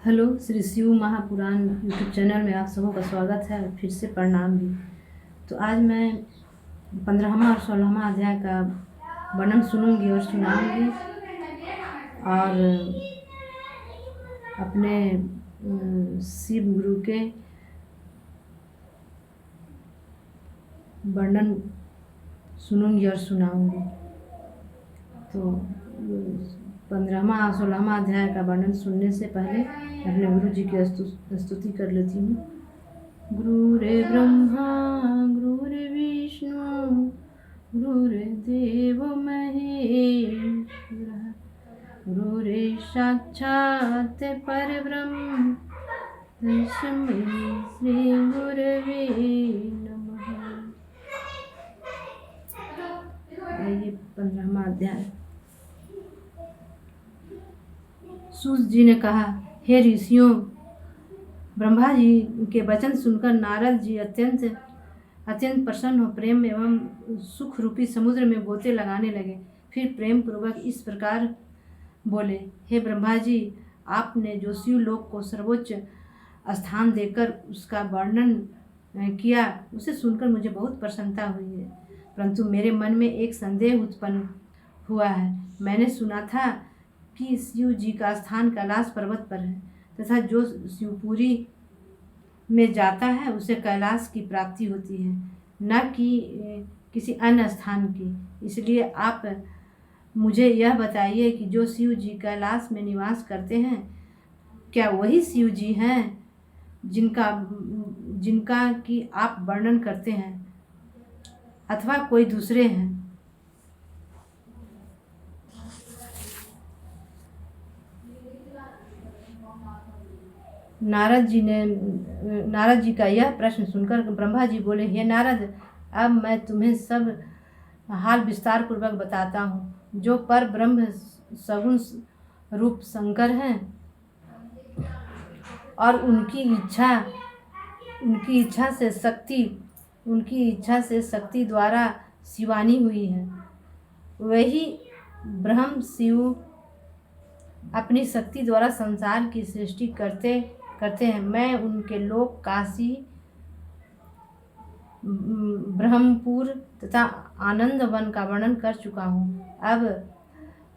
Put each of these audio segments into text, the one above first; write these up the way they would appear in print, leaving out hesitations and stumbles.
Hello, Shri Shiv Mahapuran YouTube channel में आप सबों का स्वागत है। फिर से प्रणाम भी। तो आज मैं 15वां और 16वां अध्याय का वर्णन सुनूंगी और सुनाऊंगी और अपने शिव गुरु के वर्णन सुनूंगी और सुनाऊंगी। तो 15वां और 16वां अध्याय का वर्णन सुनने से पहले अपने गुरु जी की स्तुति कर लेती हूँ। गुरुर्ब्रह्मा गुरुर्विष्णु गुरुर्देव महेश्वरः गुरुर्साक्षात् परब्रह्म तस्मै श्री गुरवे नमः। आइए 15वां अध्याय। सूत जी ने कहा, हे ऋषियों, ब्रह्मा जी के वचन सुनकर नारद जी अत्यंत प्रसन्न हो प्रेम एवं सुख रूपी समुद्र में गोते लगाने लगे। फिर प्रेम पूर्वक इस प्रकार बोले, हे ब्रह्मा जी, आपने जो शिवलोक को सर्वोच्च स्थान देकर उसका वर्णन किया, उसे सुनकर मुझे बहुत प्रसन्नता हुई है। परंतु मेरे मन में एक संदेह उत्पन्न हुआ है। मैंने सुना था कि शिव जी का स्थान कैलाश पर्वत पर है तथा जो शिवपुरी में जाता है उसे कैलाश की प्राप्ति होती है, न कि किसी अन्य स्थान की। इसलिए आप मुझे यह बताइए कि जो शिव जी कैलाश में निवास करते हैं, क्या वही शिव जी हैं जिनका कि आप वर्णन करते हैं, अथवा कोई दूसरे हैं। नारद जी का यह प्रश्न सुनकर ब्रह्मा जी बोले, हे नारद, अब मैं तुम्हें सब हाल विस्तार पूर्वक बताता हूँ। जो पर ब्रह्म सगुण रूप शंकर हैं और उनकी इच्छा से शक्ति द्वारा शिवानी हुई है, वही ब्रह्म शिव अपनी शक्ति द्वारा संसार की सृष्टि करते हैं। मैं उनके लोक काशी, ब्रह्मपुर तथा आनंद वन का वर्णन कर चुका हूँ। अब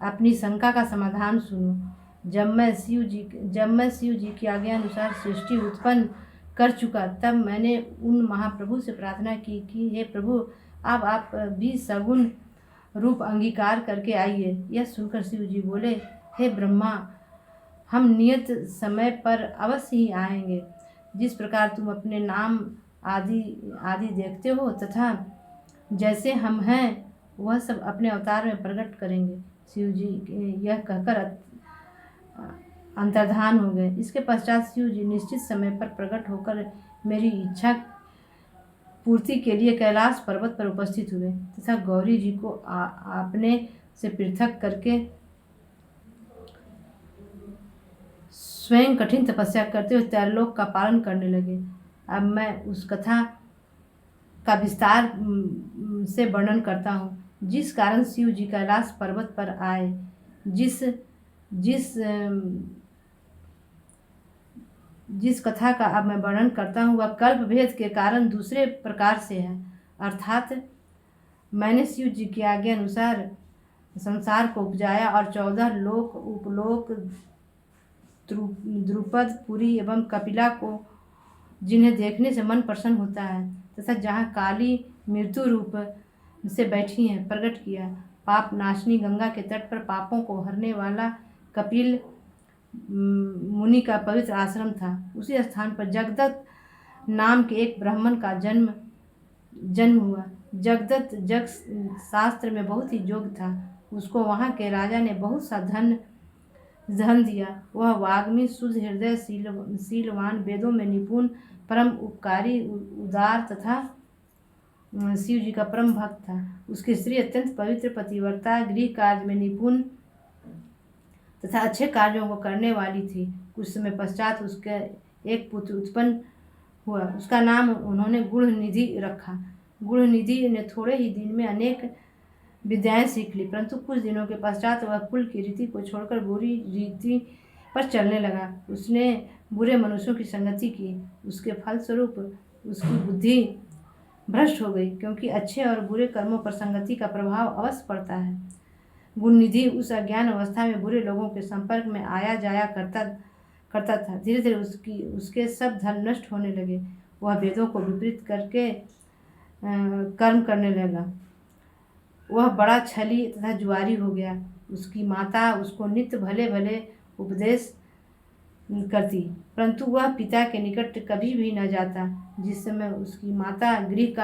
अपनी शंका का समाधान सुनो। जब मैं शिव जी की आज्ञा अनुसार सृष्टि उत्पन्न कर चुका, तब मैंने उन महाप्रभु से प्रार्थना की कि हे प्रभु, अब आप भी सगुण रूप अंगीकार करके आइए। यह सुनकर शिव जी बोले, हे ब्रह्मा, हम नियत समय पर अवश्य ही आएंगे। जिस प्रकार तुम अपने नाम आदि देखते हो तथा जैसे हम हैं, वह सब अपने अवतार में प्रकट करेंगे। शिव जी यह कहकर अंतर्धान हो गए। इसके पश्चात शिव जी निश्चित समय पर प्रकट होकर मेरी इच्छा पूर्ति के लिए कैलाश पर्वत पर उपस्थित हुए तथा गौरी जी को अपने से पृथक करके स्वयं कठिन तपस्या करते हुए त्रैलोक का पालन करने लगे। अब मैं उस कथा का विस्तार से वर्णन करता हूँ, जिस कारण शिव जी कैलाश पर्वत पर आए। जिस कथा का अब मैं वर्णन करता हूँ, वह कल्प भेद के कारण दूसरे प्रकार से है। अर्थात मैंने शिव जी की आज्ञा अनुसार संसार को उपजाया और 14 लोक, उपलोक, द्रुपद, पुरी एवं कपिला को, जिन्हें देखने से मन प्रसन्न होता है तथा जहाँ काली मृत्यु रूप से बैठी हैं, प्रकट किया। पाप नाशनी गंगा के तट पर पापों को हरने वाला कपिल मुनि का पवित्र आश्रम था। उसी स्थान पर जगदत्त नाम के एक ब्राह्मण का जन्म हुआ। जगदत्त जग शास्त्र में बहुत ही योग्य था। उसको वहाँ के राजा ने बहुत सा धन दिया। वह वाग्मी, शुद्ध हृदय, शीलवान, वेदों में निपुण, परम उपकारी, उदार तथा शिव जी का परम भक्त था। उसकी स्त्री अत्यंत पवित्र, पतिव्रता, गृह कार्य में निपुण तथा अच्छे कार्यों को करने वाली थी। कुछ समय पश्चात उसके एक पुत्र उत्पन्न हुआ। उसका नाम उन्होंने गुणनिधि रखा। गुणनिधि ने थोड़े ही दिन में अनेक विद्याएं सीख ली, परंतु कुछ दिनों के पश्चात वह कुल की रीति को छोड़कर बुरी रीति पर चलने लगा। उसने बुरे मनुष्यों की संगति की, उसके फलस्वरूप उसकी बुद्धि भ्रष्ट हो गई, क्योंकि अच्छे और बुरे कर्मों पर संगति का प्रभाव अवश्य पड़ता है। गुणनिधि उस अज्ञान अवस्था में बुरे लोगों के संपर्क में आया जाया करता था। धीरे धीरे उसके सब धर्म नष्ट होने लगे। वह वेदों को विपरीत करके कर्म करने लगा। वह बड़ा छली तथा जुआरी हो गया। उसकी माता उसको नित्य भले भले उपदेश करती, परंतु वह पिता के निकट कभी भी न जाता। जिस समय उसकी माता गृह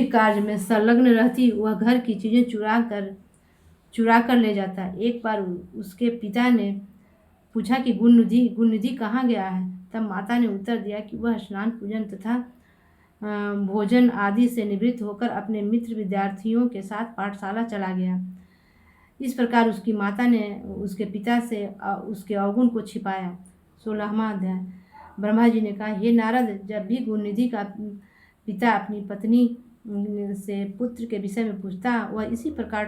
कार्य में संलग्न रहती, वह घर की चीज़ें चुरा कर ले जाता। एक बार उसके पिता ने पूछा कि गुणनिधि कहाँ गया है। तब माता ने उत्तर दिया कि वह स्नान पूजन तथा भोजन आदि से निवृत्त होकर अपने मित्र विद्यार्थियों के साथ पाठशाला चला गया। इस प्रकार उसकी माता ने उसके पिता से उसके अवगुण को छिपाया। 16वां अध्याय। ब्रह्मा जी ने कहा, हे नारद, जब भी गुणनिधि का पिता अपनी पत्नी से पुत्र के विषय में पूछता, वह इसी प्रकार